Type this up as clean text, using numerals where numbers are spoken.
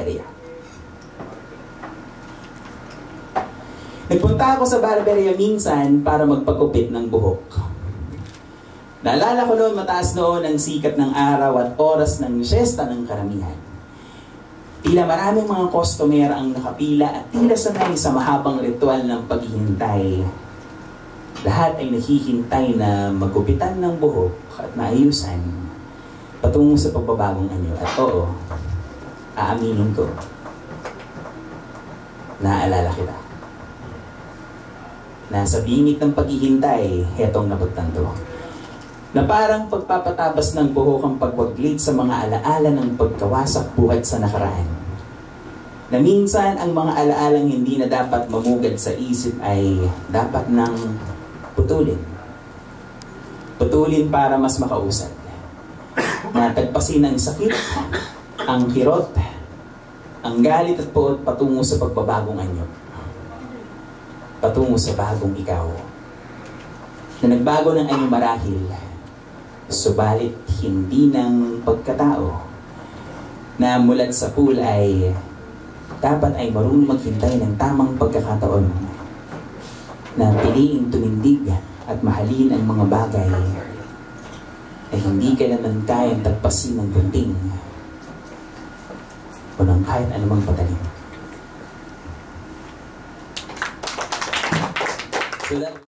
barberia. Nagpunta ako sa barberia minsan para magpagupit ng buhok. Naalala ko noon, mataas noon ang sikat ng araw at oras ng siesta ng karamihan. Tila maraming mga customer ang nakapila at tila sanay sa mahabang ritual ng paghihintay. Lahat ay naghihintay na magupitan ng buhok at maayusan patungo sa pagbabagong anyo. At oo, aaminin ko, naaalala kita. Nasa bingit ng paghihintay, hetong napagtanto. Na parang pagpapatabas ng buhok ang pagwaglit sa mga alaala ng pagkawasak buhat sa nakaraan. Na minsan ang mga alaalang hindi na dapat mamugad sa isip ay dapat nang putulin. Putulin para mas makausad. Natagpasin ang sakit, ang kirot, ang galit at puot patungo sa pagbabagong anyo. Patungo sa bagong ikaw. Na nagbago ng anyo marahil, subalit hindi ng pagkatao. Na mulat sa pool ay dapat ay marunong maghintay ng tamang pagkakataon. Na piliing tumindig at mahalin ang mga bagay ay hindi kailanman kayang tagpasin ng gunting o ng kahit anumang patalim. So